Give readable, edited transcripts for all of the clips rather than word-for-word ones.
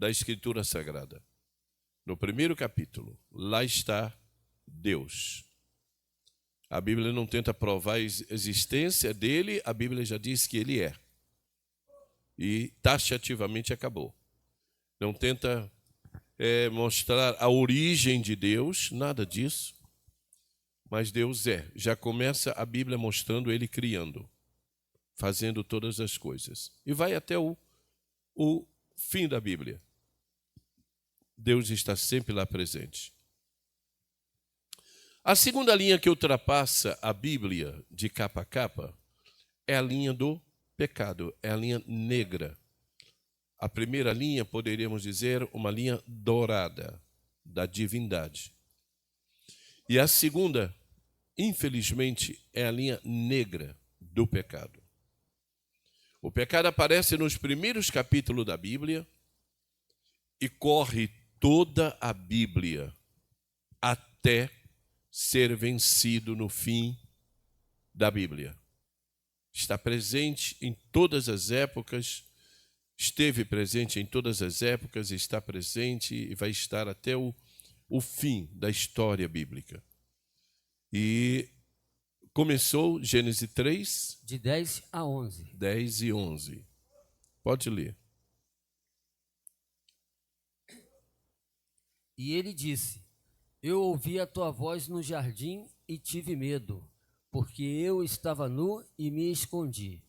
da Escritura Sagrada. No primeiro capítulo, lá está Deus. A Bíblia não tenta provar a existência dele, a Bíblia já diz que ele é. E taxativamente acabou. Não tenta mostrar a origem de Deus, nada disso. Mas Deus é. Já começa a Bíblia mostrando ele criando, fazendo todas as coisas. E vai até o fim da Bíblia. Deus está sempre lá presente. A segunda linha que ultrapassa a Bíblia de capa a capa é a linha do pecado, é a linha negra. A primeira linha, poderíamos dizer, uma linha dourada da divindade. E a segunda, infelizmente, é a linha negra do pecado. O pecado aparece nos primeiros capítulos da Bíblia e corre toda a Bíblia até ser vencido no fim da Bíblia. Está presente em todas as épocas, esteve presente em todas as épocas, está presente e vai estar até o fim da história bíblica. E começou Gênesis 3, de 10 a 11. 10 e 11. Pode ler. E ele disse: Eu ouvi a tua voz no jardim e tive medo, porque eu estava nu e me escondi.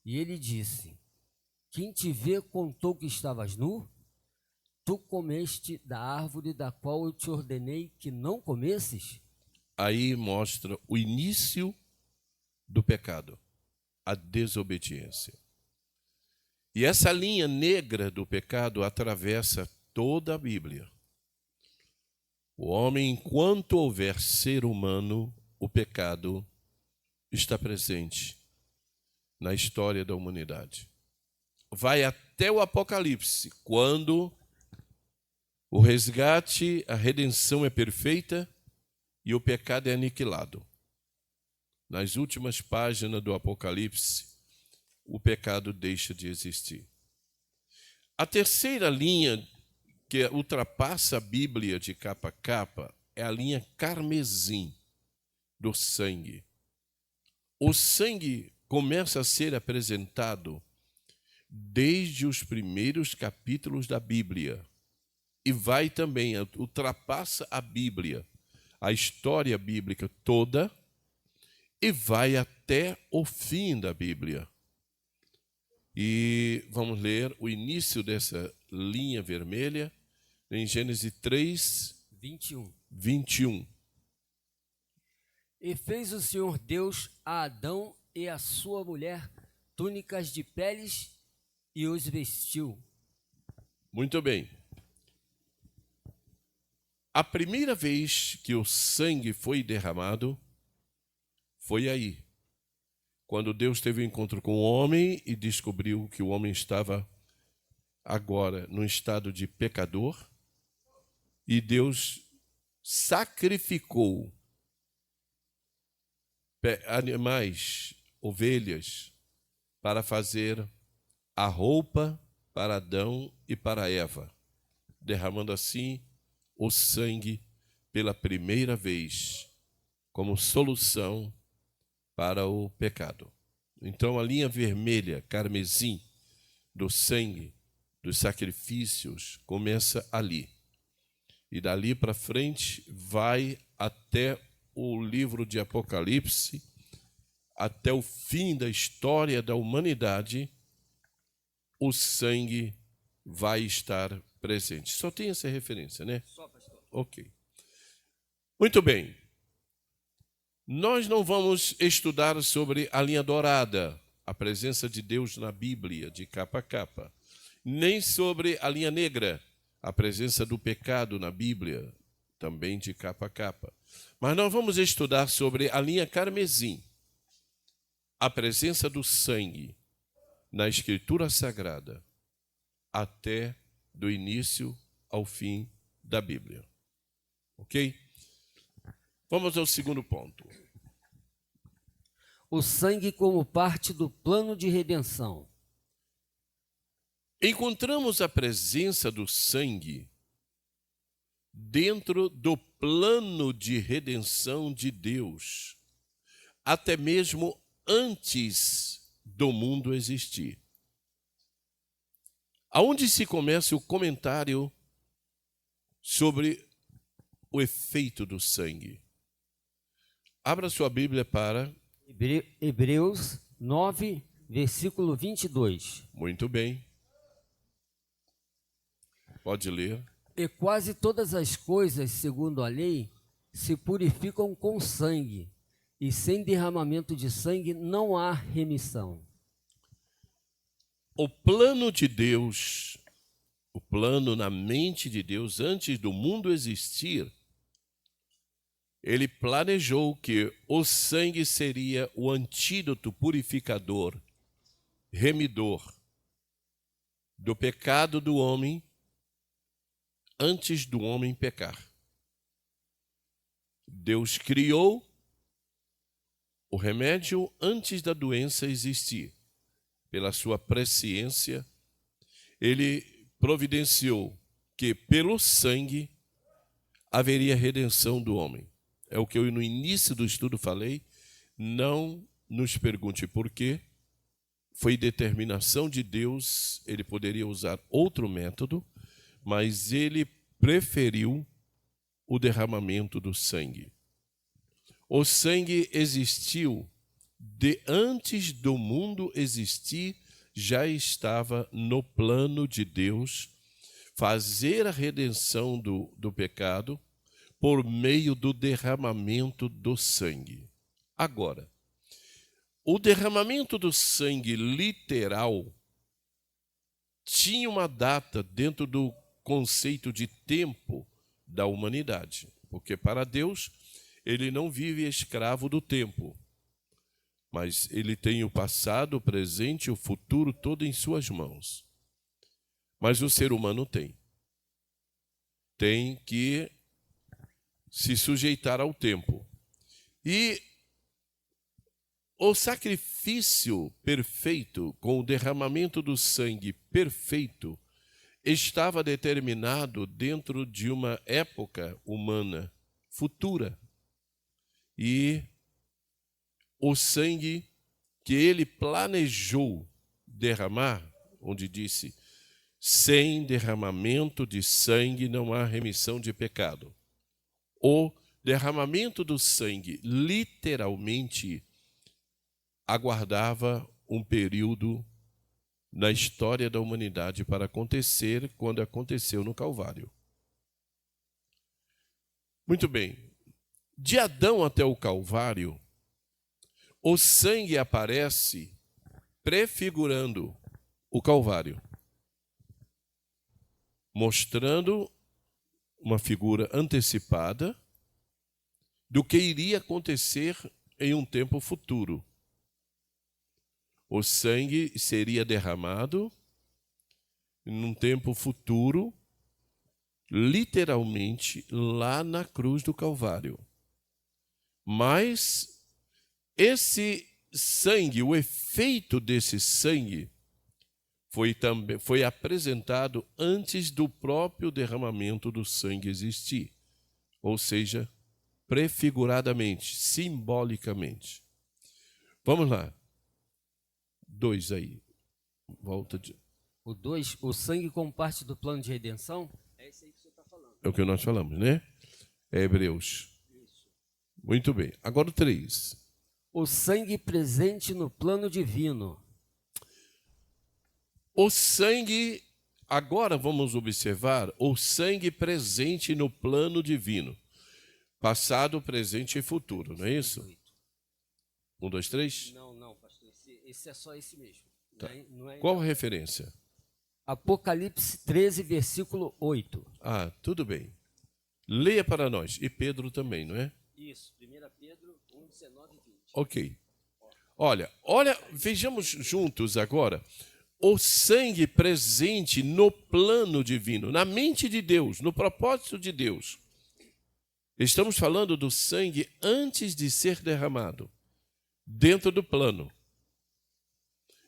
E ele disse: Quem te vê contou que estavas nu? Tu comeste da árvore da qual eu te ordenei que não comesses? Aí mostra o início do pecado, a desobediência. E essa linha negra do pecado atravessa toda a Bíblia. O homem, enquanto houver ser humano, o pecado está presente na história da humanidade. Vai até o Apocalipse, quando o resgate, a redenção é perfeita e o pecado é aniquilado. Nas últimas páginas do Apocalipse, o pecado deixa de existir. A terceira linha que ultrapassa a Bíblia de capa a capa é a linha carmesim do sangue. O sangue começa a ser apresentado desde os primeiros capítulos da Bíblia e vai também, ultrapassa a Bíblia, a história bíblica toda e vai até o fim da Bíblia. E vamos ler o início dessa linha vermelha em Gênesis 3, 21. E fez o Senhor Deus a Adão e a sua mulher túnicas de peles e os vestiu. Muito bem. A primeira vez que o sangue foi derramado foi aí, quando Deus teve um encontro com o homem e descobriu que o homem estava agora num estado de pecador, e Deus sacrificou animais, ovelhas, para fazer a roupa para Adão e para Eva, derramando assim o sangue pela primeira vez, como solução para o pecado. Então a linha vermelha, carmesim, do sangue, dos sacrifícios, começa ali. E dali para frente vai até o livro de Apocalipse, até o fim da história da humanidade, o sangue vai estar presente. Só tem essa referência, né? Só, pastor. Ok. Muito bem. Nós não vamos estudar sobre a linha dourada, a presença de Deus na Bíblia, de capa a capa, nem sobre a linha negra, a presença do pecado na Bíblia, também de capa a capa. Mas nós vamos estudar sobre a linha carmesim, a presença do sangue na Escritura Sagrada, até do início ao fim da Bíblia. Ok? Vamos ao segundo ponto. O sangue como parte do plano de redenção. encontramos a presença do sangue dentro do plano de redenção de Deus, até mesmo antes do mundo existir. Aonde se começa o comentário sobre o efeito do sangue? Abra sua Bíblia para Hebreus 9, versículo 22. Muito bem. Pode ler. E quase todas as coisas, segundo a lei, se purificam com sangue, e sem derramamento de sangue não há remissão. O plano de Deus, o plano na mente de Deus, antes do mundo existir, ele planejou que o sangue seria o antídoto purificador, remidor do pecado do homem antes do homem pecar. Deus criou o remédio antes da doença existir. Pela sua presciência, ele providenciou que pelo sangue haveria redenção do homem. É o que eu no início do estudo falei. Não nos pergunte por quê. Foi determinação de Deus, ele poderia usar outro método, mas ele preferiu o derramamento do sangue. O sangue existiu antes do mundo existir, já estava no plano de Deus fazer a redenção do pecado por meio do derramamento do sangue. Agora, o derramamento do sangue literal tinha uma data dentro do conceito de tempo da humanidade, porque para Deus ele não vive escravo do tempo, mas ele tem o passado, o presente e o futuro todo em suas mãos. Mas o ser humano tem que se sujeitar ao tempo. E o sacrifício perfeito, com o derramamento do sangue perfeito, estava determinado dentro de uma época humana futura. E o sangue que ele planejou derramar, onde disse, sem derramamento de sangue não há remissão de pecado. O derramamento do sangue literalmente aguardava um período na história da humanidade para acontecer quando aconteceu no Calvário. Muito bem. De Adão até o Calvário, o sangue aparece prefigurando o Calvário, mostrando uma figura antecipada do que iria acontecer em um tempo futuro. O sangue seria derramado num tempo futuro, literalmente lá na cruz do Calvário. Mas esse sangue, o efeito desse sangue, foi apresentado antes do próprio derramamento do sangue existir. Ou seja, prefiguradamente, simbolicamente. Vamos lá. 2 aí. Volta de... O 2, o sangue como parte do plano de redenção? É isso aí que você está falando. É o que nós falamos, né? É Hebreus. Isso. Muito bem. Agora o 3. O sangue presente no plano divino. O sangue, agora vamos observar o sangue presente no plano divino. Passado, presente e futuro, não é isso? 1, 2, 3? Não, pastor. Esse é só esse mesmo. Tá. Não é Qual a referência? Apocalipse 13, versículo 8. Ah, tudo bem. Leia para nós. E Pedro também, não é? Isso, 1 Pedro 1, 19 e 20. Ok. Olha, vejamos juntos agora o sangue presente no plano divino, na mente de Deus, no propósito de Deus. Estamos falando do sangue antes de ser derramado, dentro do plano.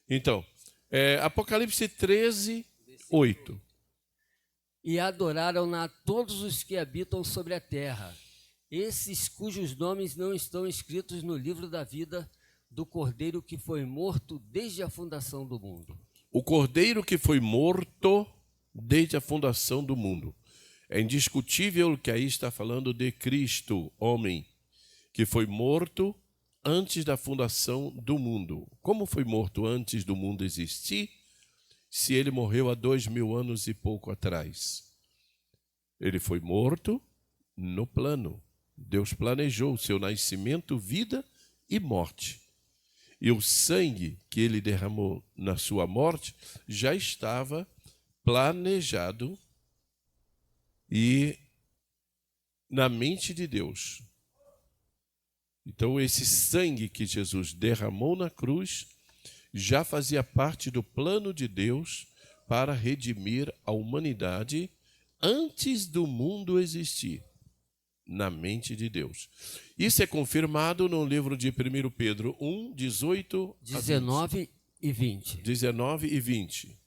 Então, Apocalipse 13, 8. E adoraram-na todos os que habitam sobre a terra, esses cujos nomes não estão escritos no livro da vida do Cordeiro que foi morto desde a fundação do mundo. O Cordeiro que foi morto desde a fundação do mundo. É indiscutível que aí está falando de Cristo, homem, que foi morto antes da fundação do mundo. Como foi morto antes do mundo existir, se ele morreu há 2000 anos e pouco atrás? Ele foi morto no plano. Deus planejou o seu nascimento, vida e morte. E o sangue que ele derramou na sua morte já estava planejado e na mente de Deus. Então, esse sangue que Jesus derramou na cruz já fazia parte do plano de Deus para redimir a humanidade antes do mundo existir, na mente de Deus. Isso é confirmado no livro de 1 Pedro 1, 18 19 e 20. 19 e 20.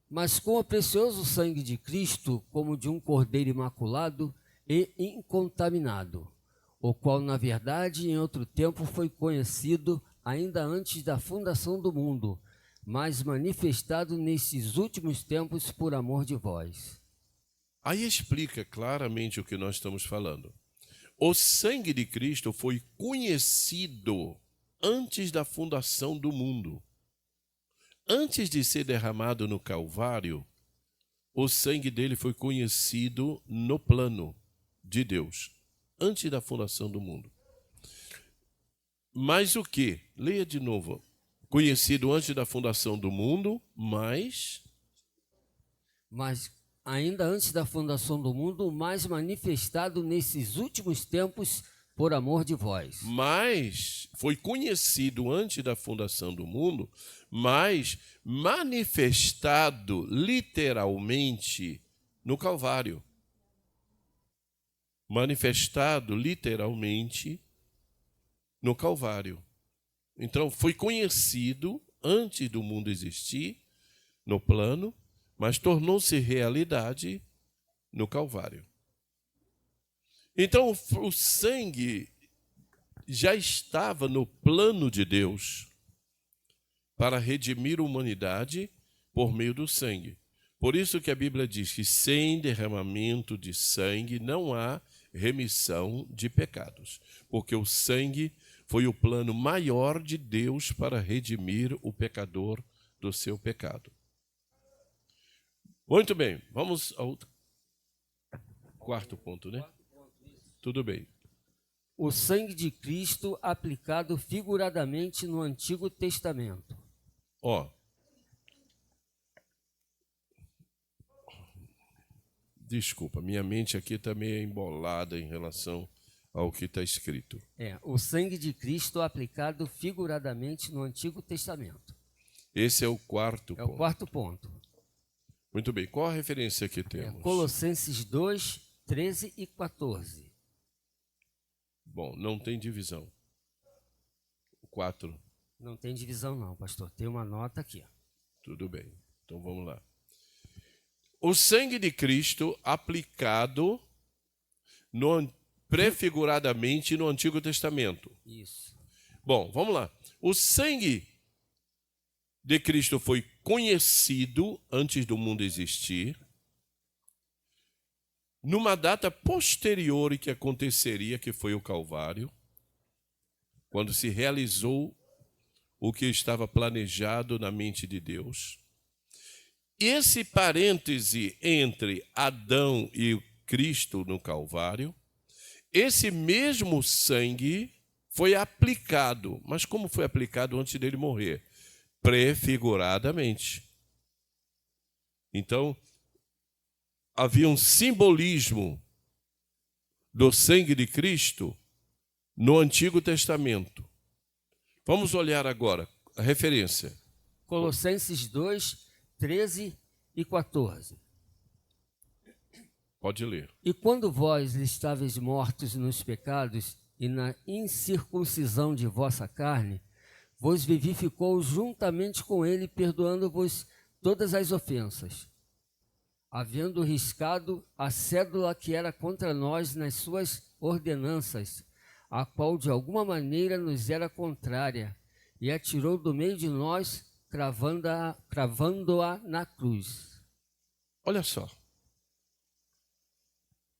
Mas com o precioso sangue de Cristo, como de um cordeiro imaculado e incontaminado, o qual, na verdade, em outro tempo foi conhecido ainda antes da fundação do mundo, mas manifestado nesses últimos tempos por amor de vós. Aí explica claramente o que nós estamos falando. O sangue de Cristo foi conhecido antes da fundação do mundo. Antes de ser derramado no Calvário, o sangue dele foi conhecido no plano de Deus, antes da fundação do mundo. Mas o que? Leia de novo. Conhecido antes da fundação do mundo, mas ainda antes da fundação do mundo, mais manifestado nesses últimos tempos por amor de vós. Mas foi conhecido antes da fundação do mundo, mas manifestado literalmente no Calvário. Manifestado literalmente no Calvário. Então, foi conhecido antes do mundo existir, no plano, mas tornou-se realidade no Calvário. Então, o sangue já estava no plano de Deus para redimir a humanidade por meio do sangue. Por isso que a Bíblia diz que sem derramamento de sangue não há remissão de pecados, porque o sangue foi o plano maior de Deus para redimir o pecador do seu pecado. Muito bem, vamos ao quarto ponto, né? Tudo bem. O sangue de Cristo aplicado figuradamente no Antigo Testamento. Desculpa, minha mente aqui está meio embolada em relação ao que está escrito. O sangue de Cristo aplicado figuradamente no Antigo Testamento. Esse é o quarto ponto. É o quarto ponto. Muito bem, qual a referência que temos? Colossenses 2, 13 e 14. Bom, não tem divisão. O 4. Não tem divisão não, pastor. Tem uma nota aqui. Tudo bem, então vamos lá. O sangue de Cristo aplicado prefiguradamente no Antigo Testamento. Isso. Bom, vamos lá. O sangue de Cristo foi conhecido antes do mundo existir, numa data posterior que aconteceria, que foi o Calvário, quando se realizou o que estava planejado na mente de Deus. Esse parêntese entre Adão e Cristo no Calvário, esse mesmo sangue foi aplicado. Mas como foi aplicado antes dele morrer? Prefiguradamente. Então, havia um simbolismo do sangue de Cristo no Antigo Testamento. Vamos olhar agora a referência. Colossenses 2, 13 e 14. Pode ler. E quando vós estáveis mortos nos pecados e na incircuncisão de vossa carne, vos vivificou juntamente com ele, perdoando-vos todas as ofensas, havendo riscado a cédula que era contra nós nas suas ordenanças, a qual de alguma maneira nos era contrária, e a tirou do meio de nós, cravando-a na cruz. Olha só.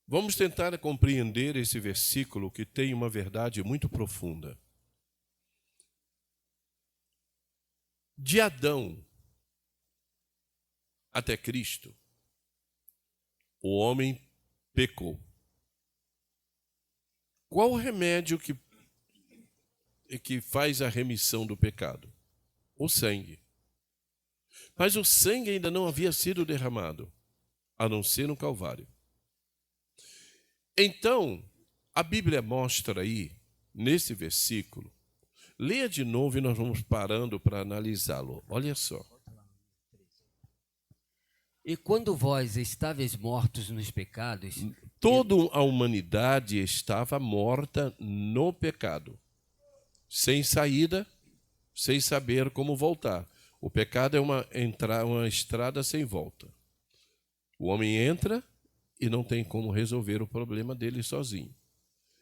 Vamos tentar compreender esse versículo que tem uma verdade muito profunda. De Adão até Cristo, o homem pecou. Qual o remédio que faz a remissão do pecado? O sangue. Mas o sangue ainda não havia sido derramado, a não ser no Calvário. Então, a Bíblia mostra aí, nesse versículo, leia de novo e nós vamos parando para analisá-lo. Olha só. E quando vós estáveis mortos nos pecados, Toda a humanidade estava morta no pecado, sem saída, sem saber como voltar. O pecado é uma estrada sem volta. O homem entra e não tem como resolver o problema dele sozinho.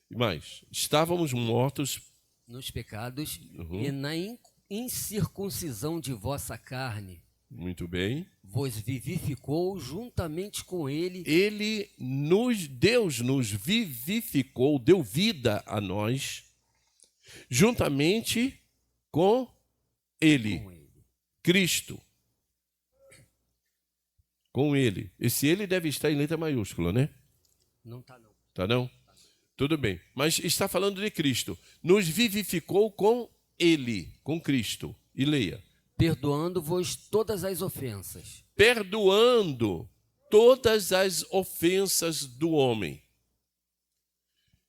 Mas estávamos mortos nos pecados, e na incircuncisão de vossa carne, muito bem, vos vivificou juntamente com ele. Deus nos vivificou, deu vida a nós, juntamente com ele, Cristo. Com ele. Esse ele deve estar em letra maiúscula, né? Não está não. Tá não? Tudo bem. Mas está falando de Cristo. Nos vivificou com ele, com Cristo. E leia. Perdoando-vos todas as ofensas. Perdoando todas as ofensas do homem.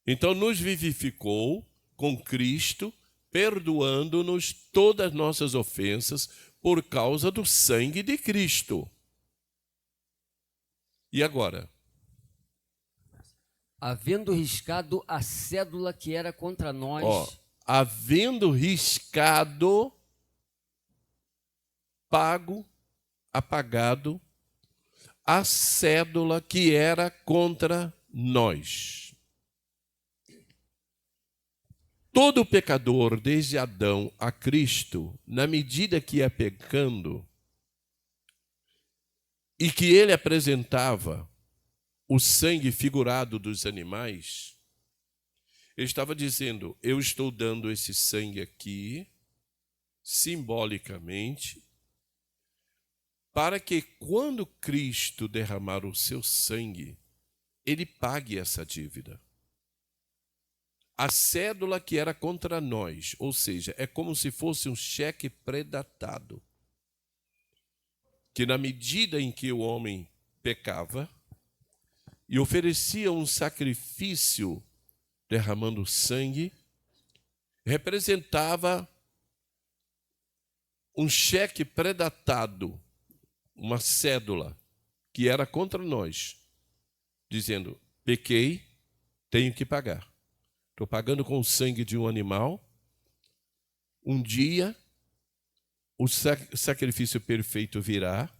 Então, nos vivificou com Cristo, perdoando-nos todas as nossas ofensas por causa do sangue de Cristo. E agora? Havendo riscado a cédula que era contra nós. Havendo riscado, pago, apagado, a cédula que era contra nós. Todo pecador, desde Adão a Cristo, na medida que ia pecando, e que ele apresentava o sangue figurado dos animais, ele estava dizendo, eu estou dando esse sangue aqui, simbolicamente, para que quando Cristo derramar o seu sangue, ele pague essa dívida. A cédula que era contra nós, ou seja, é como se fosse um cheque predatado, que na medida em que o homem pecava e oferecia um sacrifício derramando sangue, representava um cheque predatado, uma cédula que era contra nós, dizendo, pequei, tenho que pagar. Estou pagando com o sangue de um animal. Um dia, o sacrifício perfeito virá,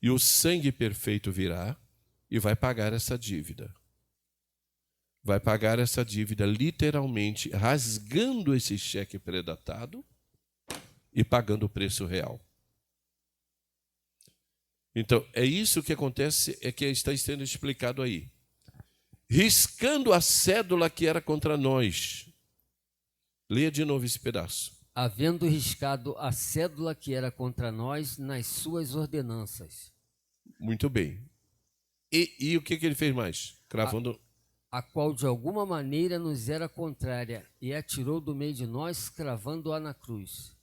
e o sangue perfeito virá, e vai pagar essa dívida. Vai pagar essa dívida literalmente, rasgando esse cheque predatado e pagando o preço real. Então, é isso que acontece, é que está sendo explicado aí. Riscando a cédula que era contra nós. Leia de novo esse pedaço. Havendo riscado a cédula que era contra nós nas suas ordenanças. Muito bem. E o que ele fez mais? Cravando... A qual de alguma maneira nos era contrária, e a tirou do meio de nós, cravando-a na cruz.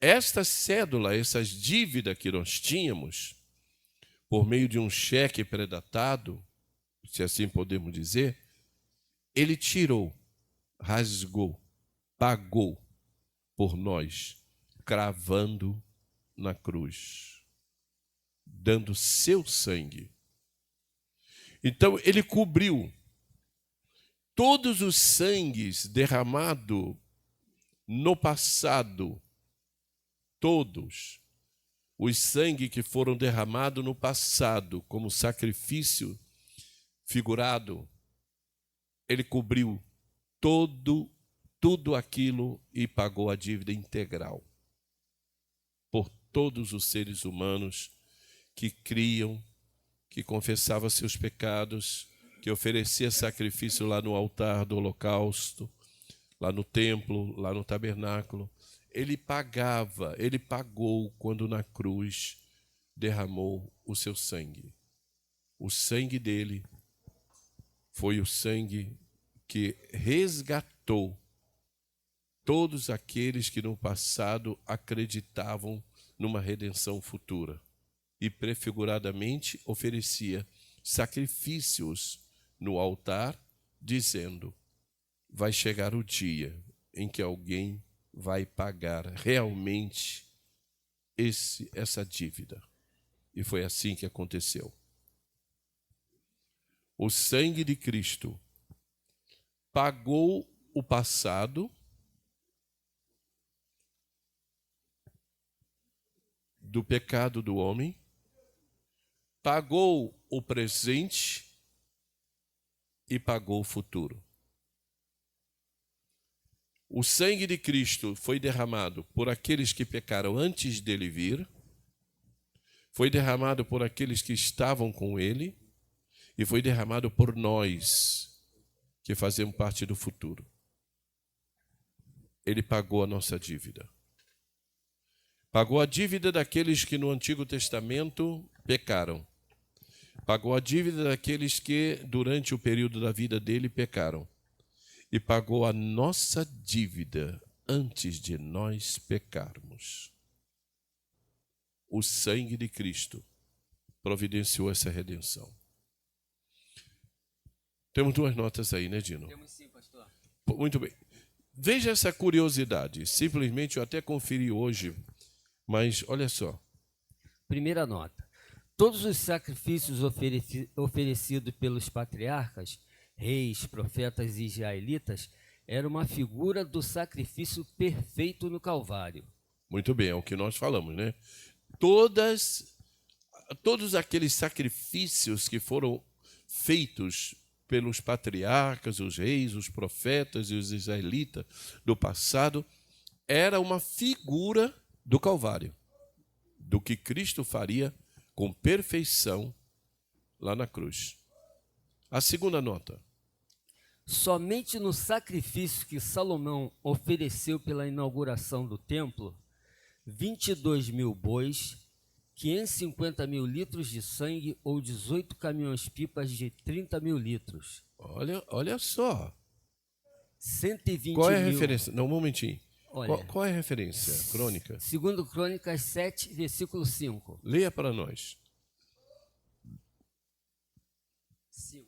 Esta cédula, essas dívidas que nós tínhamos, por meio de um cheque predatado, se assim podemos dizer, ele tirou, rasgou, pagou por nós, cravando na cruz, dando seu sangue. Então, ele cobriu todos os sangues derramados no passado, todos, os sangue que foram derramados no passado como sacrifício figurado, ele cobriu tudo aquilo e pagou a dívida integral por todos os seres humanos que criam, que confessavam seus pecados, que oferecia sacrifício lá no altar do holocausto, lá no templo, lá no tabernáculo. Ele pagou quando na cruz derramou o seu sangue. O sangue dele foi o sangue que resgatou todos aqueles que no passado acreditavam numa redenção futura e prefiguradamente oferecia sacrifícios no altar, dizendo: vai chegar o dia em que alguém vai pagar realmente essa dívida. E foi assim que aconteceu. O sangue de Cristo pagou o passado do pecado do homem, pagou o presente e pagou o futuro. O sangue de Cristo foi derramado por aqueles que pecaram antes dele vir, foi derramado por aqueles que estavam com ele e foi derramado por nós que fazemos parte do futuro. Ele pagou a nossa dívida. Pagou a dívida daqueles que no Antigo Testamento pecaram. Pagou a dívida daqueles que durante o período da vida dele pecaram. E pagou a nossa dívida antes de nós pecarmos. O sangue de Cristo providenciou essa redenção. Temos 2 notas aí, né, Dino? Temos sim, pastor. Muito bem. Veja essa curiosidade. Simplesmente eu até conferi hoje, mas olha só. Primeira nota. Todos os sacrifícios oferecidos pelos patriarcas, reis, profetas e israelitas, eram uma figura do sacrifício perfeito no Calvário. Muito bem, é o que nós falamos, né? Todos aqueles sacrifícios que foram feitos pelos patriarcas, os reis, os profetas e os israelitas do passado, era uma figura do Calvário, do que Cristo faria com perfeição lá na cruz. A segunda nota. Somente no sacrifício que Salomão ofereceu pela inauguração do templo, 22 mil bois, 550 mil litros de sangue ou 18 caminhões-pipas de 30 mil litros. Olha só. 120 Qual é a mil... referência? Não, um momentinho. Olha, Qual é a referência? Crônica. Segundo Crônicas 7, versículo 5. Leia para nós. 5.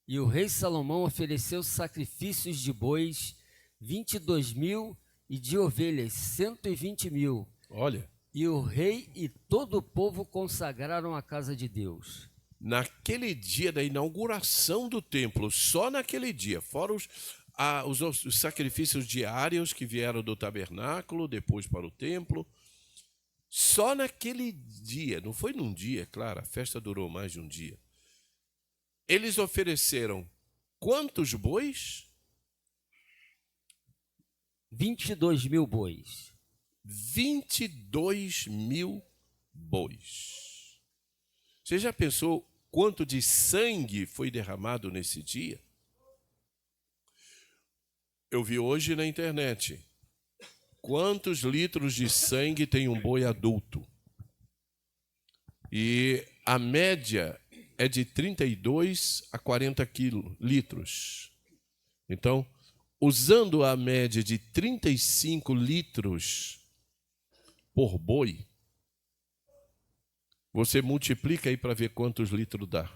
E o rei Salomão ofereceu sacrifícios de bois 22 mil e de ovelhas 120 mil. Olha. E o rei e todo o povo consagraram a casa de Deus. Naquele dia da inauguração do templo, só naquele dia, fora os sacrifícios diários que vieram do tabernáculo, depois para o templo, só naquele dia, não foi num dia, claro, a festa durou mais de um dia. Eles ofereceram quantos bois? 22 mil bois. 22 mil bois. Você já pensou quanto de sangue foi derramado nesse dia? Eu vi hoje na internet. Quantos litros de sangue tem um boi adulto? E a média é de 32 a 40 litros. Então, usando a média de 35 litros por boi, você multiplica aí para ver quantos litros dá.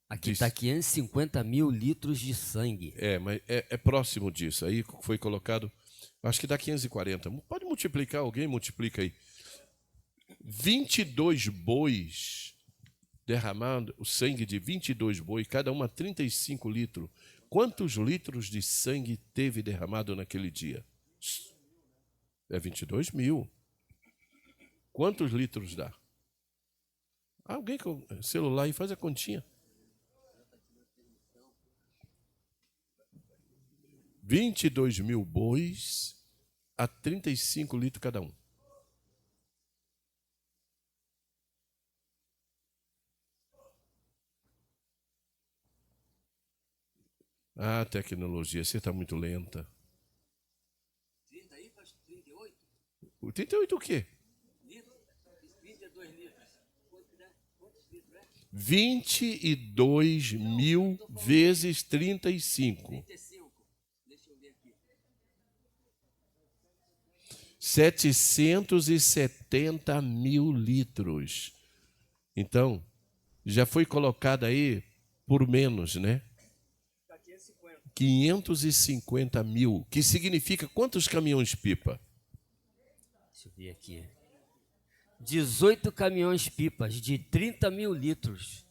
Aqui está 550 mil litros de sangue. Mas é próximo disso. Aí foi colocado, acho que dá 540. Pode multiplicar, alguém multiplica aí. 22 bois derramando, o sangue de 22 bois, cada uma 35 litros. Quantos litros de sangue teve derramado naquele dia? É 22 mil. Quantos litros dá? Alguém com celular aí faz a continha. 22 mil bois a 35 litros cada um. Ah, tecnologia, você está muito lenta. 30 aí faz 38? O 38 o quê? 22 litros. Quantos litros é? 22 mil vezes 35. 35. Deixa eu ver aqui. 770 mil litros. Então, já foi colocado aí por menos, né? 550 mil, que significa quantos caminhões-pipa? Deixa eu ver aqui. 18 caminhões-pipas de 30 mil litros.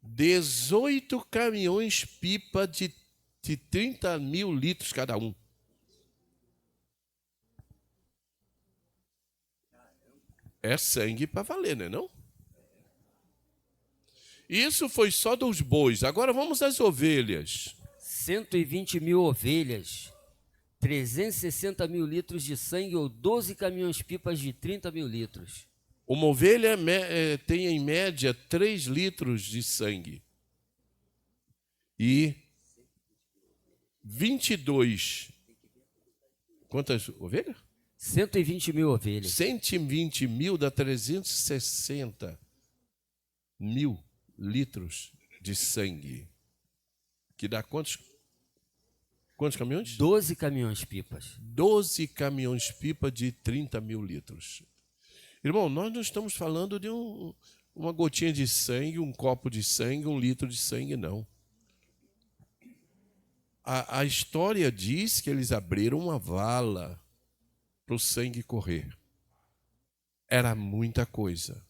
18 caminhões-pipa de 30 mil litros cada um. É sangue para valer, né, não? Isso foi só dos bois. Agora vamos às ovelhas. 120 mil ovelhas. 360 mil litros de sangue ou 12 caminhões-pipas de 30 mil litros. Uma ovelha tem em média 3 litros de sangue. E 22. Quantas ovelhas? 120 mil ovelhas. 120 mil dá 360 mil litros de sangue. Que dá quantos caminhões? 12 caminhões-pipas. 12 caminhões-pipa de 30 mil litros. Irmão, nós não estamos falando de uma gotinha de sangue, um copo de sangue, 1 litro de sangue, não. A história diz que eles abriram uma vala para o sangue correr. Era muita coisa.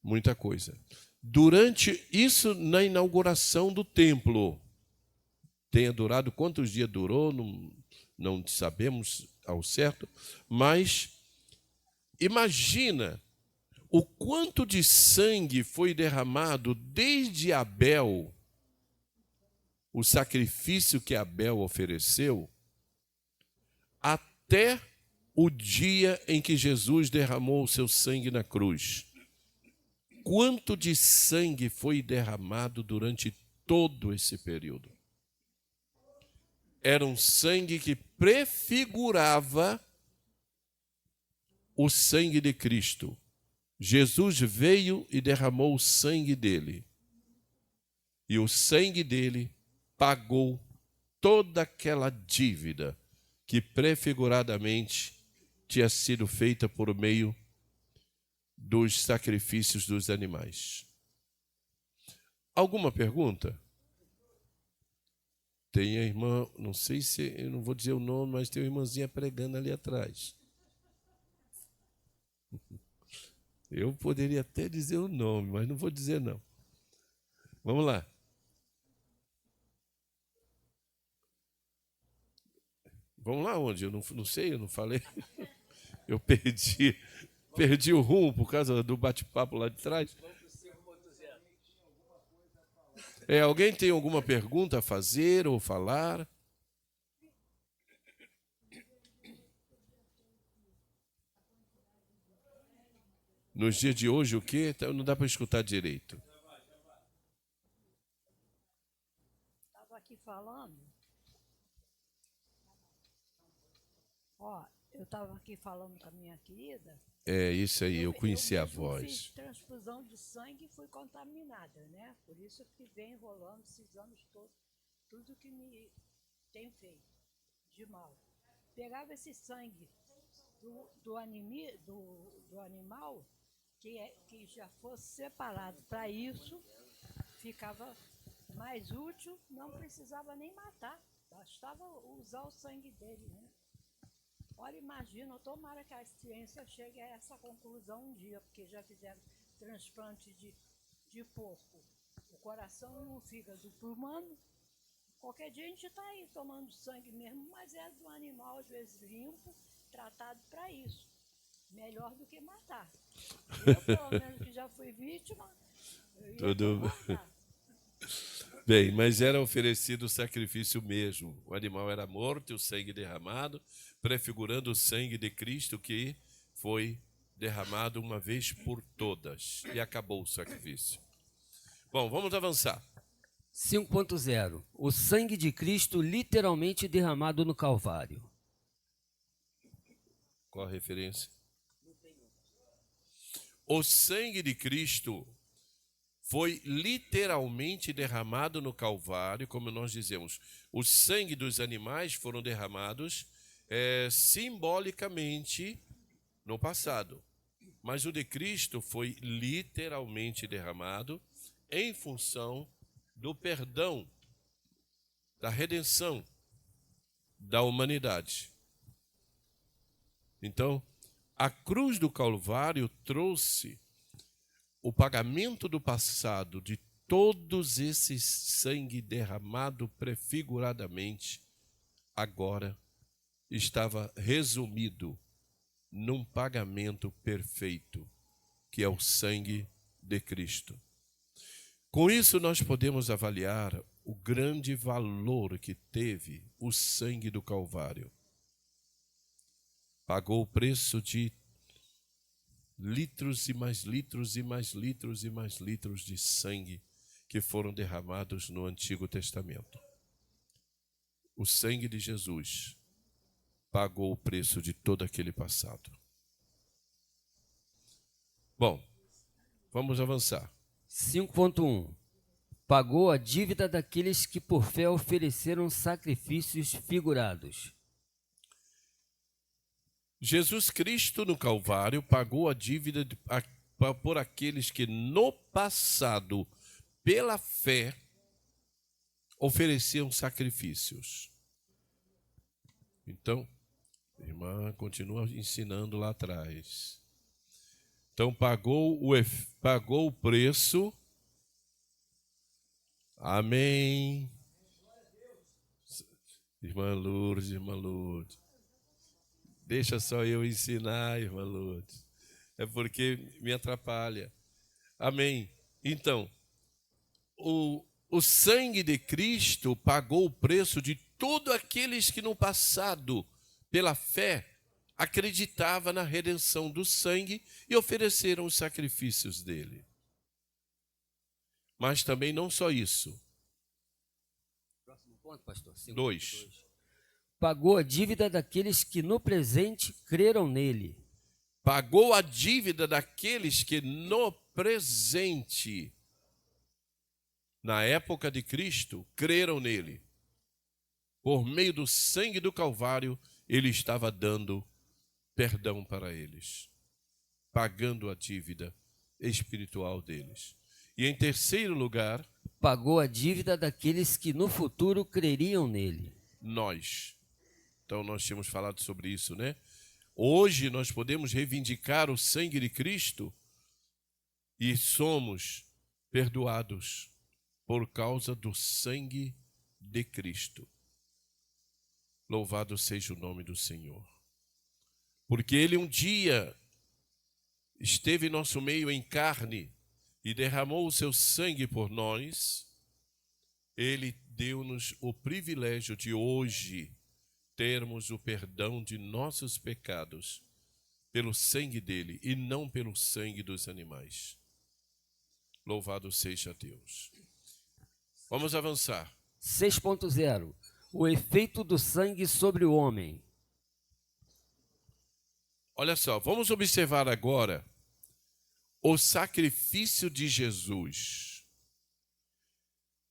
Muita coisa. Durante isso, na inauguração do templo, tenha durado, quantos dias durou, não sabemos ao certo, mas imagina o quanto de sangue foi derramado desde Abel, o sacrifício que Abel ofereceu, até o dia em que Jesus derramou o seu sangue na cruz. Quanto de sangue foi derramado durante todo esse período? Era um sangue que prefigurava o sangue de Cristo. Jesus veio e derramou o sangue dele. E o sangue dele pagou toda aquela dívida que prefiguradamente tinha sido feita por meio dos sacrifícios dos animais. Alguma pergunta? Tem a irmã, não sei se, eu não vou dizer o nome, mas tem uma irmãzinha pregando ali atrás. Eu poderia até dizer o nome, mas não vou dizer não. Vamos lá. Vamos lá onde? Eu não sei, eu não falei. Eu perdi o rumo por causa do bate-papo lá de trás. Alguém tem alguma pergunta a fazer ou falar? Nos dias de hoje, o quê? Não dá para escutar direito. Estava aqui falando. Ó, eu estava aqui falando com a minha querida. É isso aí, eu conheci a mesmo voz. Fiz transfusão de sangue e fui contaminada, né? Por isso que vem enrolando esses anos todos, tudo que me tem feito de mal. Pegava esse sangue do animal que já fosse separado para isso, ficava mais útil, não precisava nem matar, bastava usar o sangue dele, né? Olha, imagina, tomara que a ciência chegue a essa conclusão um dia, porque já fizeram transplante de porco, o coração e o fígado para o humano, Qualquer dia a gente está aí tomando sangue mesmo, mas é do animal, às vezes limpo, tratado para isso. Melhor do que matar. Eu, pelo menos, que já fui vítima, eu ia Tudo matar. bem, mas era oferecido o sacrifício mesmo. O animal era morto e o sangue derramado, prefigurando o sangue de Cristo que foi derramado uma vez por todas. E acabou o sacrifício. Bom, vamos avançar. 5.0 O sangue de Cristo literalmente derramado no Calvário. Qual a referência? O sangue de Cristo foi literalmente derramado no Calvário, como nós dizemos. O sangue dos animais foram derramados simbolicamente no passado. Mas o de Cristo foi literalmente derramado em função do perdão, da redenção da humanidade. Então, a cruz do Calvário trouxe o pagamento do passado de todos esses sangue derramado prefiguradamente, agora estava resumido num pagamento perfeito, que é o sangue de Cristo. Com isso, nós podemos avaliar o grande valor que teve o sangue do Calvário. Pagou o preço de litros e mais litros e mais litros e mais litros de sangue que foram derramados no Antigo Testamento. O sangue de Jesus pagou o preço de todo aquele passado. Bom, vamos avançar. 5.1 Pagou a dívida daqueles que por fé ofereceram sacrifícios figurados. Jesus Cristo no Calvário pagou a dívida por aqueles que no passado, pela fé, ofereciam sacrifícios. Então, a irmã continua ensinando lá atrás. Então, pagou o preço. Amém. Irmã Lourdes. Deixa só eu ensinar, irmã Lourdes. É porque me atrapalha. Amém. Então, o sangue de Cristo pagou o preço de todos aqueles que no passado, pela fé, acreditavam na redenção do sangue e ofereceram os sacrifícios dele. Mas também não só isso. Próximo ponto, pastor. 2. Pagou a dívida daqueles que no presente creram nele. Pagou a dívida daqueles que no presente, na época de Cristo, creram nele. Por meio do sangue do Calvário, ele estava dando perdão para eles, pagando a dívida espiritual deles. E em terceiro lugar, Pagou a dívida daqueles que no futuro creriam nele. nós. Então nós tínhamos falado sobre isso, né? Hoje nós podemos reivindicar o sangue de Cristo e somos perdoados por causa do sangue de Cristo. Louvado seja o nome do Senhor. Porque ele um dia esteve em nosso meio em carne e derramou o seu sangue por nós. Ele deu-nos o privilégio de hoje termos o perdão de nossos pecados pelo sangue dele e não pelo sangue dos animais. Louvado seja Deus. Vamos avançar. 6.0 O efeito do sangue sobre o homem. Olha só, vamos observar agora o sacrifício de Jesus.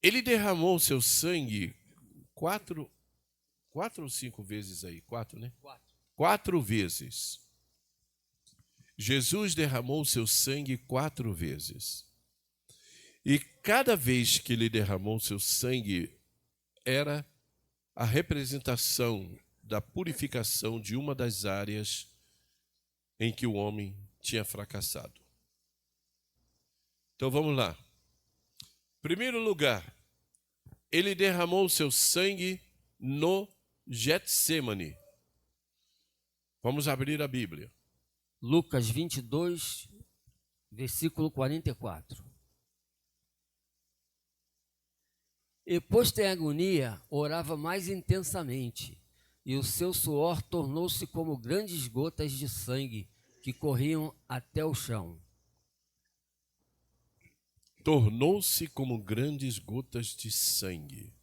Ele derramou seu sangue quatro ou 5 vezes aí? 4, né? 4 vezes. Jesus derramou seu sangue 4 vezes. E cada vez que ele derramou seu sangue, era a representação da purificação de uma das áreas em que o homem tinha fracassado. Então vamos lá. Primeiro lugar, ele derramou seu sangue no Getsêmani. Vamos abrir a Bíblia. Lucas 22, versículo 44. E posto em agonia, orava mais intensamente, e o seu suor tornou-se como grandes gotas de sangue que corriam até o chão. Tornou-se como grandes gotas de sangue.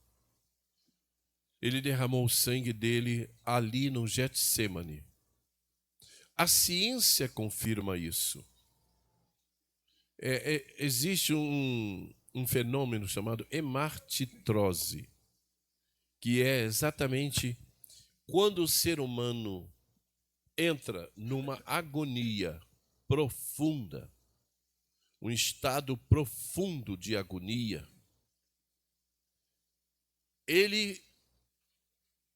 Ele derramou o sangue dele ali no Getsêmani. A ciência confirma isso. Existe um fenômeno chamado hemartitrose, que é exatamente quando o ser humano entra numa agonia profunda, um estado profundo de agonia,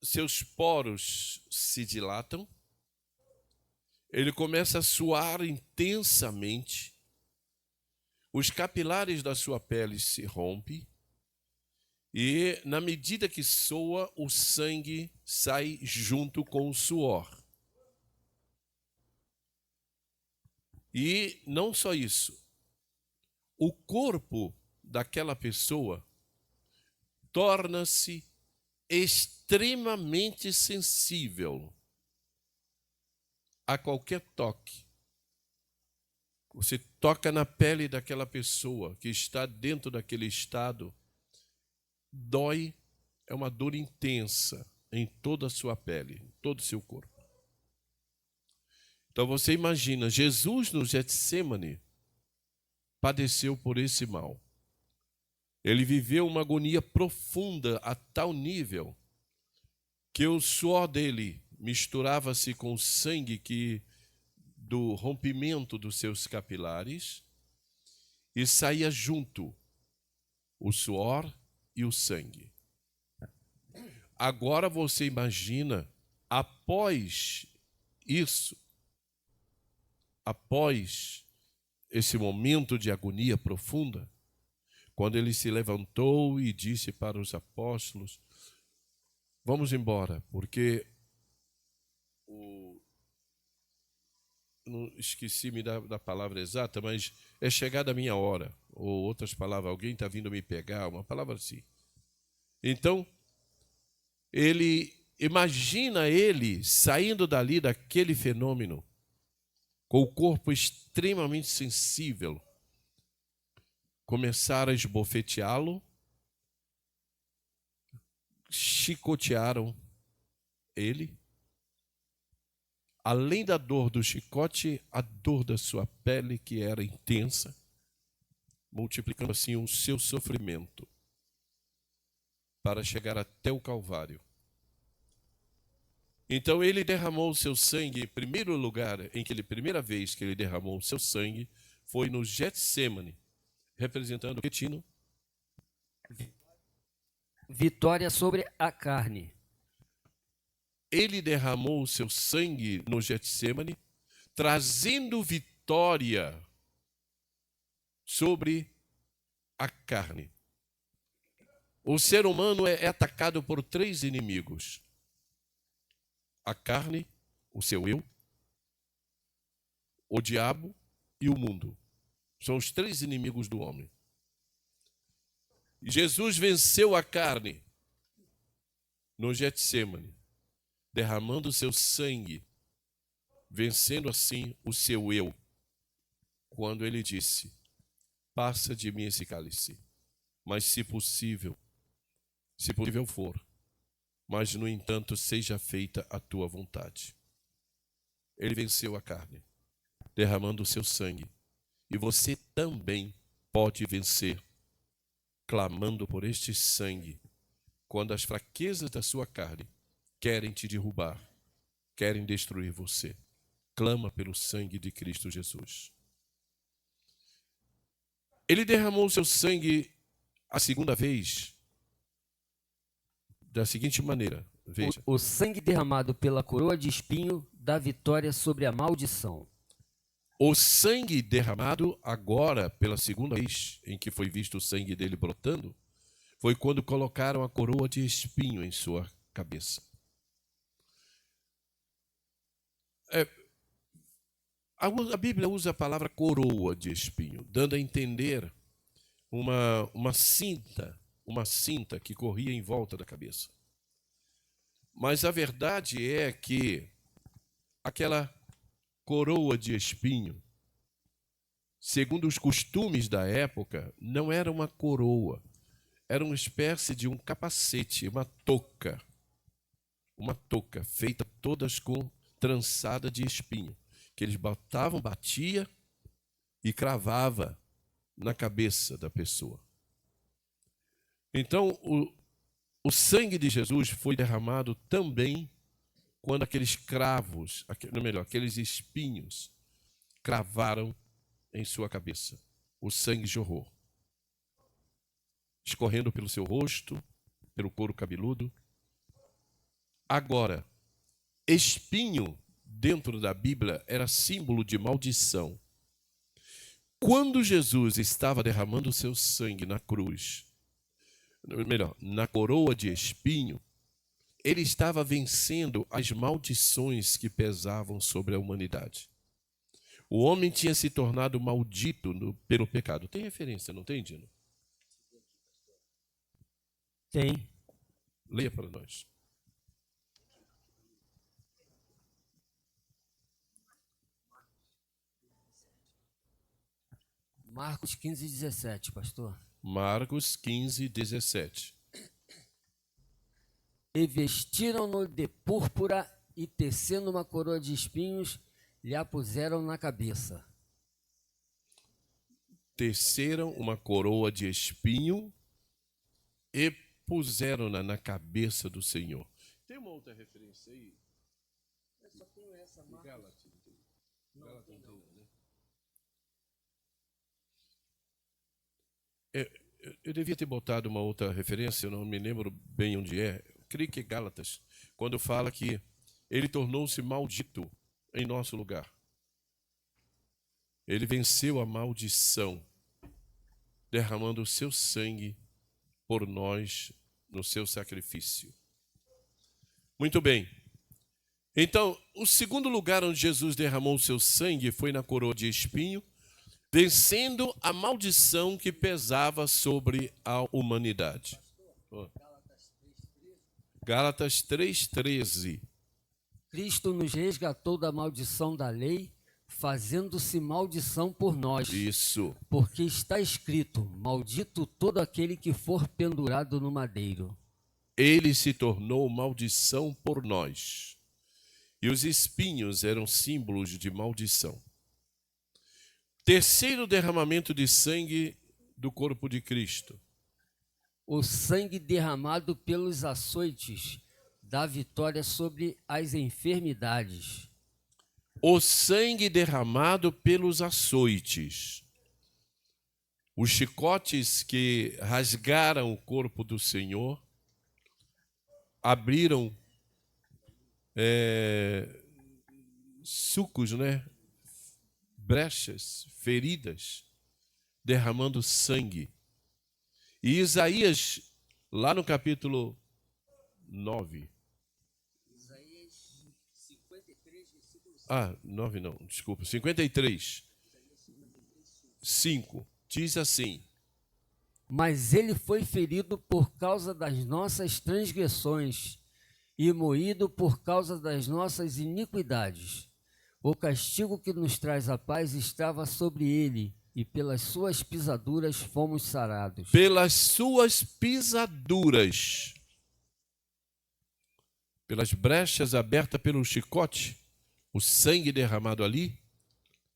seus poros se dilatam, ele começa a suar intensamente, os capilares da sua pele se rompem e, na medida que soa, o sangue sai junto com o suor. E não só isso, o corpo daquela pessoa torna-se extremamente sensível a qualquer toque. Você toca na pele daquela pessoa que está dentro daquele estado, dói, é uma dor intensa em toda a sua pele, em todo o seu corpo. Então você imagina, Jesus no Getsêmani padeceu por esse mal. Ele viveu uma agonia profunda a tal nível que o suor dele misturava-se com o sangue do rompimento dos seus capilares e saía junto o suor e o sangue. Agora você imagina, após isso, após esse momento de agonia profunda, quando ele se levantou e disse para os apóstolos: vamos embora, porque não esqueci-me da palavra exata, mas é chegada a minha hora, ou outras palavras, alguém está vindo me pegar, uma palavra assim. Então, imagina ele saindo dali daquele fenômeno, com o corpo extremamente sensível, começaram a esbofeteá-lo, chicotearam ele. Além da dor do chicote, a dor da sua pele, que era intensa, multiplicando assim o seu sofrimento para chegar até o Calvário. Então ele derramou o seu sangue, em primeiro lugar, primeira vez que ele derramou o seu sangue, foi no Getsêmani, representando o Tino? Vitória sobre a carne. Ele derramou o seu sangue no Getsêmani, trazendo vitória sobre a carne. O ser humano é atacado por 3 inimigos: a carne, o seu eu, o diabo e o mundo. São os 3 inimigos do homem. Jesus venceu a carne no Getsêmani, derramando o seu sangue, vencendo assim o seu eu, quando ele disse: passa de mim esse cálice, mas se possível for, mas no entanto seja feita a tua vontade. Ele venceu a carne, derramando o seu sangue, e você também pode vencer, clamando por este sangue, quando as fraquezas da sua carne querem te derrubar, querem destruir você. Clama pelo sangue de Cristo Jesus. Ele derramou o seu sangue a segunda vez da seguinte maneira, veja. O sangue derramado pela coroa de espinho dá vitória sobre a maldição. O sangue derramado agora, pela segunda vez em que foi visto o sangue dele brotando, foi quando colocaram a coroa de espinho em sua cabeça. A Bíblia usa a palavra coroa de espinho, dando a entender uma cinta que corria em volta da cabeça. Mas a verdade é que aquela coroa de espinho, segundo os costumes da época, não era uma coroa, era uma espécie de um capacete, uma touca feita todas com trançada de espinho, que eles batia e cravava na cabeça da pessoa. Então, o sangue de Jesus foi derramado também quando aqueles cravos, aqueles espinhos cravaram em sua cabeça. O sangue jorrou, escorrendo pelo seu rosto, pelo couro cabeludo. Agora, espinho dentro da Bíblia era símbolo de maldição. Quando Jesus estava derramando o seu sangue na cruz, na coroa de espinho, ele estava vencendo as maldições que pesavam sobre a humanidade. O homem tinha se tornado maldito pelo pecado. Tem referência, não tem, Dino? Tem. Leia para nós. Marcos 15, 17, pastor. Marcos 15, 17. E vestiram-no de púrpura e, tecendo uma coroa de espinhos, lhe a puseram na cabeça. Teceram uma coroa de espinho e puseram-na na cabeça do Senhor. Tem uma outra referência aí? Eu só tenho essa, Marcos. Gálatas não tem, né? Eu devia ter botado uma outra referência, eu não me lembro bem onde é. Eu creio que é Gálatas, quando fala que ele tornou-se maldito em nosso lugar. Ele venceu a maldição, derramando o seu sangue por nós no seu sacrifício. Muito bem. Então, o segundo lugar onde Jesus derramou o seu sangue foi na coroa de espinho, vencendo a maldição que pesava sobre a humanidade. Gálatas 3,13. Cristo nos resgatou da maldição da lei, fazendo-se maldição por nós. Isso. Porque está escrito: maldito todo aquele que for pendurado no madeiro. Ele se tornou maldição por nós. E os espinhos eram símbolos de maldição. Terceiro derramamento de sangue do corpo de Cristo. O sangue derramado pelos açoites dá vitória sobre as enfermidades. O sangue derramado pelos açoites. Os chicotes que rasgaram o corpo do Senhor abriram sulcos, né? Brechas, feridas, derramando sangue. E Isaías, lá no capítulo 9. Isaías 53, versículo 5. 9 não, desculpa, 53. 5. Diz assim: Mas ele foi ferido por causa das nossas transgressões e moído por causa das nossas iniquidades. O castigo que nos traz a paz estava sobre ele, e pelas suas pisaduras fomos sarados. Pelas suas pisaduras, pelas brechas abertas pelo chicote, o sangue derramado ali,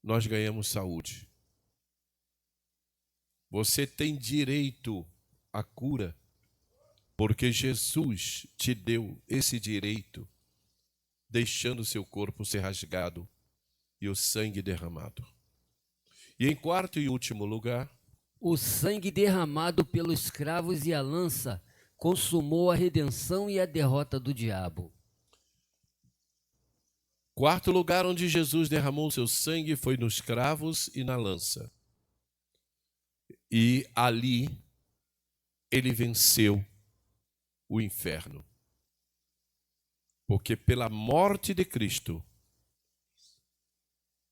nós ganhamos saúde. Você tem direito à cura, porque Jesus te deu esse direito, deixando seu corpo ser rasgado e o sangue derramado. E em quarto e último lugar, o sangue derramado pelos cravos e a lança consumou a redenção e a derrota do diabo. Quarto lugar onde Jesus derramou seu sangue foi nos cravos e na lança. E ali ele venceu o inferno. Porque pela morte de Cristo,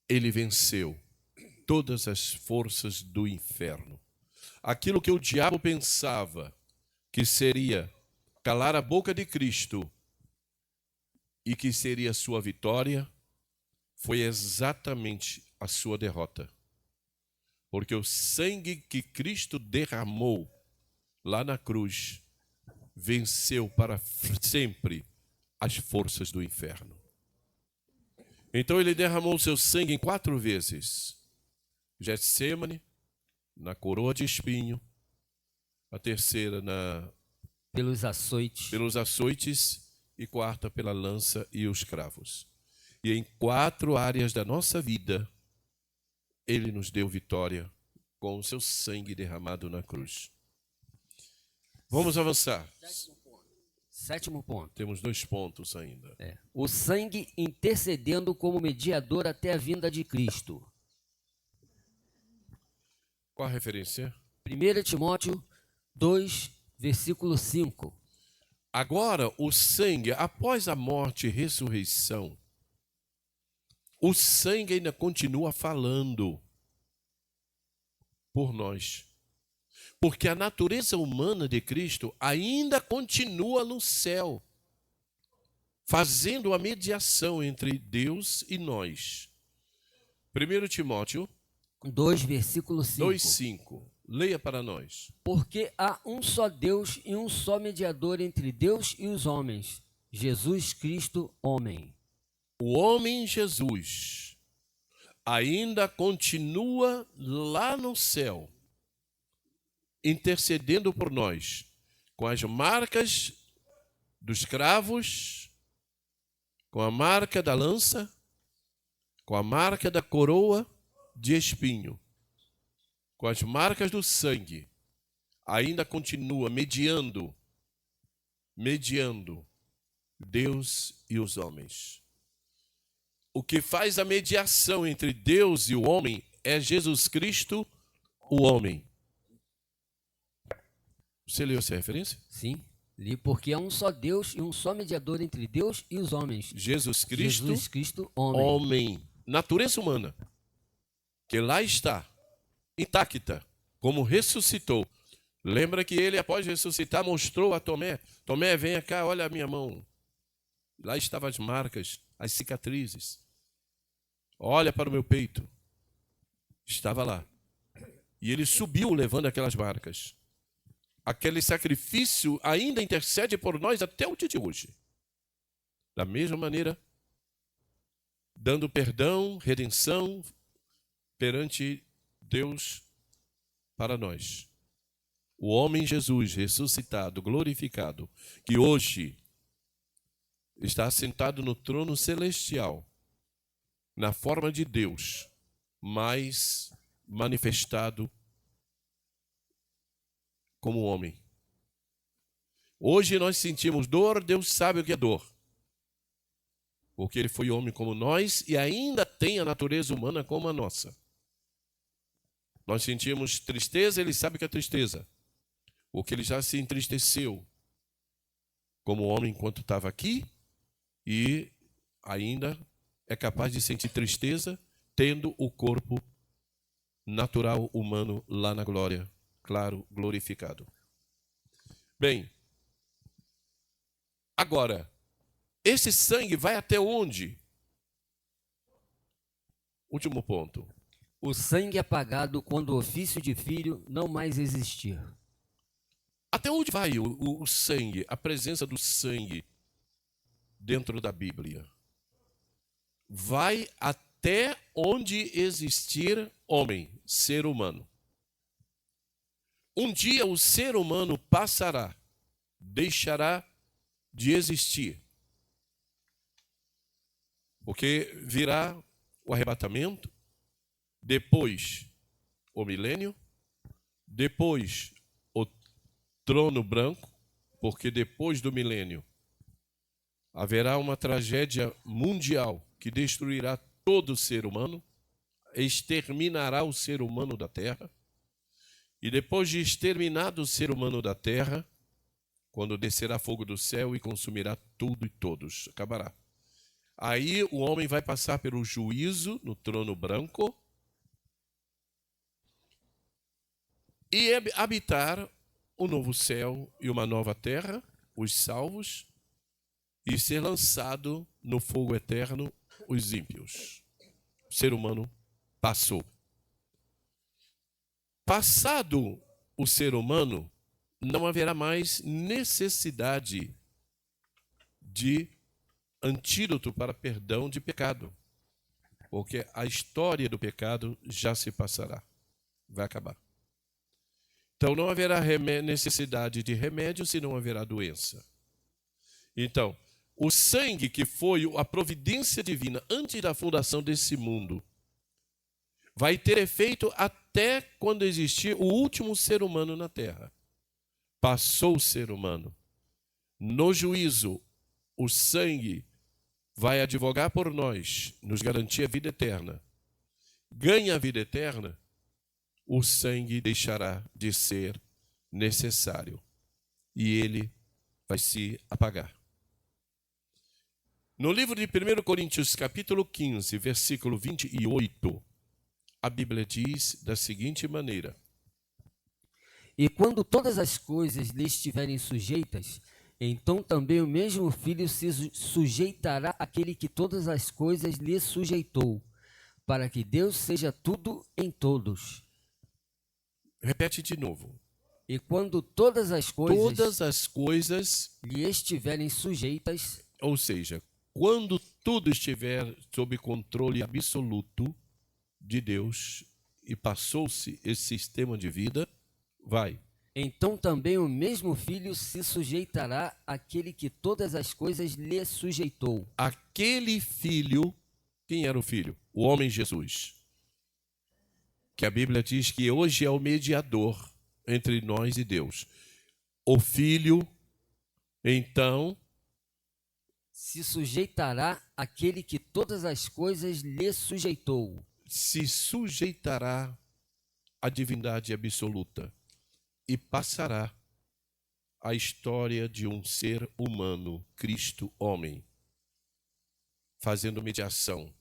ele venceu todas as forças do inferno. Aquilo que o diabo pensava que seria calar a boca de Cristo e que seria sua vitória, foi exatamente a sua derrota. Porque o sangue que Cristo derramou lá na cruz venceu para sempre as forças do inferno. Então ele derramou seu sangue em 4 vezes. Getsêmane, na coroa de espinho. A terceira pelos açoites. E 4ª pela lança e os cravos. E em 4 áreas da nossa vida, ele nos deu vitória com o seu sangue derramado na cruz. Vamos avançar. 7º ponto. Temos 2 pontos ainda. O sangue intercedendo como mediador até a vinda de Cristo. Qual a referência? 1 Timóteo 2, versículo 5. Agora, o sangue, após a morte e ressurreição, o sangue ainda continua falando por nós. Porque a natureza humana de Cristo ainda continua no céu, fazendo a mediação entre Deus e nós. 1 Timóteo 2, versículo 5. 2,5. Leia para nós. Porque há um só Deus e um só mediador entre Deus e os homens, Jesus Cristo, homem. O homem Jesus ainda continua lá no céu, intercedendo por nós, com as marcas dos cravos, com a marca da lança, com a marca da coroa de espinho, com as marcas do sangue, ainda continua mediando Deus e os homens. O que faz a mediação entre Deus e o homem é Jesus Cristo, o homem. Você leu essa referência? Sim, li, porque há um só Deus e um só mediador entre Deus e os homens. Jesus Cristo, homem. Homem. Natureza humana. Que lá está, intacta, como ressuscitou. Lembra que ele, após ressuscitar, mostrou a Tomé. Tomé, venha cá, olha a minha mão. Lá estavam as marcas, as cicatrizes. Olha para o meu peito. Estava lá. E ele subiu levando aquelas marcas. Aquele sacrifício ainda intercede por nós até o dia de hoje. Da mesma maneira, dando perdão, redenção perante Deus para nós. O homem Jesus ressuscitado, glorificado, que hoje está assentado no trono celestial, na forma de Deus, mas manifestado como homem. Hoje nós sentimos dor, Deus sabe o que é dor. Porque ele foi homem como nós e ainda tem a natureza humana como a nossa. Nós sentimos tristeza, ele sabe o que é tristeza. Porque ele já se entristeceu como homem enquanto estava aqui e ainda é capaz de sentir tristeza tendo o corpo natural humano lá na glória, claro, glorificado. Bem, agora, esse sangue vai até onde? Último ponto. O sangue apagado quando o ofício de filho não mais existir. Até onde vai o sangue, a presença do sangue dentro da Bíblia? Vai até onde existir homem, ser humano. Um dia o ser humano passará, deixará de existir. Porque virá o arrebatamento, depois o milênio, depois o trono branco, porque depois do milênio haverá uma tragédia mundial que destruirá todo o ser humano, exterminará o ser humano da terra, E depois de exterminado o ser humano da terra, quando descerá fogo do céu e consumirá tudo e todos, acabará. Aí o homem vai passar pelo juízo no trono branco e habitar o novo céu e uma nova terra, os salvos, e ser lançado no fogo eterno, os ímpios. O ser humano passou. Passado o ser humano, não haverá mais necessidade de antídoto para perdão de pecado, porque a história do pecado já se passará, vai acabar. Então não haverá necessidade de remédio se não haverá doença. Então, o sangue que foi a providência divina antes da fundação desse mundo vai ter efeito até quando existir o último ser humano na terra. Passou o ser humano. No juízo, o sangue vai advogar por nós, nos garantir a vida eterna. Ganha a vida eterna, o sangue deixará de ser necessário e ele vai se apagar. No livro de 1 Coríntios, capítulo 15, versículo 28, a Bíblia diz da seguinte maneira: E quando todas as coisas lhe estiverem sujeitas, então também o mesmo Filho se sujeitará àquele que todas as coisas lhe sujeitou, para que Deus seja tudo em todos. Repete de novo. E quando todas as coisas lhe estiverem sujeitas, ou seja, quando tudo estiver sob controle absoluto de Deus e passou-se esse sistema de vida, vai. então também o mesmo Filho se sujeitará àquele que todas as coisas lhe sujeitou. Aquele Filho, quem era o Filho? O homem Jesus. Que a Bíblia diz que hoje é o mediador entre nós e Deus. O Filho, então, se sujeitará àquele que todas as coisas lhe sujeitou. Se sujeitará à divindade absoluta e passará a história de um ser humano, Cristo homem, fazendo mediação.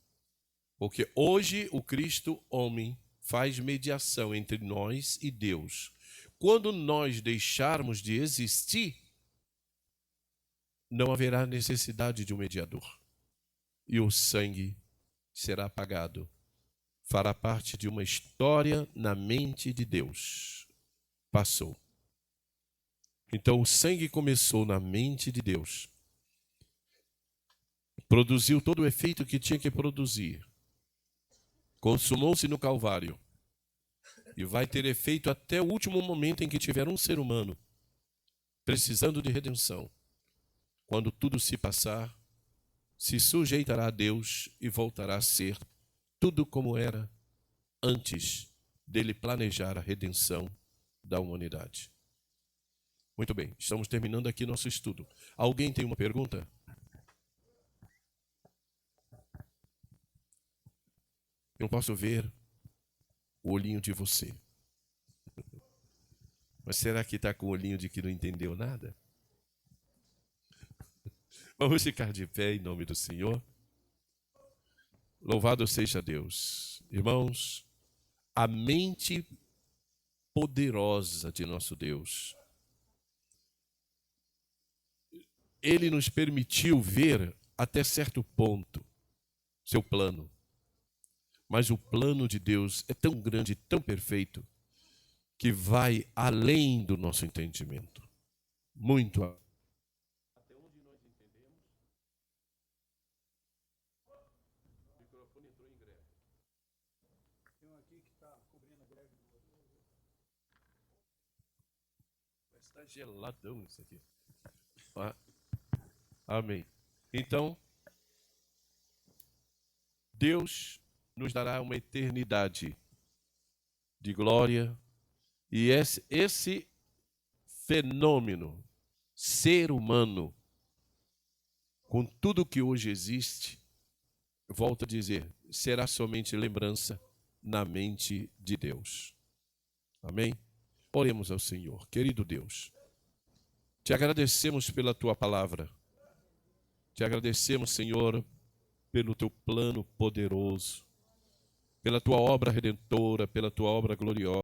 Porque hoje o Cristo homem faz mediação entre nós e Deus. Quando nós deixarmos de existir, não haverá necessidade de um mediador. E o sangue será apagado. Fará parte de uma história na mente de Deus. Passou. Então o sangue começou na mente de Deus. Produziu todo o efeito que tinha que produzir. Consumou-se no Calvário. E vai ter efeito até o último momento em que tiver um ser humano precisando de redenção. Quando tudo se passar, se sujeitará a Deus e voltará a ser tudo como era antes dele planejar a redenção da humanidade. Muito bem, estamos terminando aqui nosso estudo. Alguém tem uma pergunta? Eu não posso ver o olhinho de você. Mas será que está com o olhinho de que não entendeu nada? Vamos ficar de pé em nome do Senhor. Louvado seja Deus. Irmãos, a mente poderosa de nosso Deus. Ele nos permitiu ver até certo ponto seu plano. Mas o plano de Deus é tão grande, tão perfeito, que vai além do nosso entendimento. Muito além. Até onde nós entendemos? O microfone entrou em greve. Tem um aqui que está cobrindo a greve. Está geladão isso aqui. Amém. Então, Deus nos dará uma eternidade de glória. E esse fenômeno, ser humano, com tudo que hoje existe, volto a dizer, será somente lembrança na mente de Deus. Amém? Oremos ao Senhor. Querido Deus, te agradecemos pela tua palavra. Te agradecemos, Senhor, pelo teu plano poderoso, pela tua obra redentora, pela tua obra gloriosa.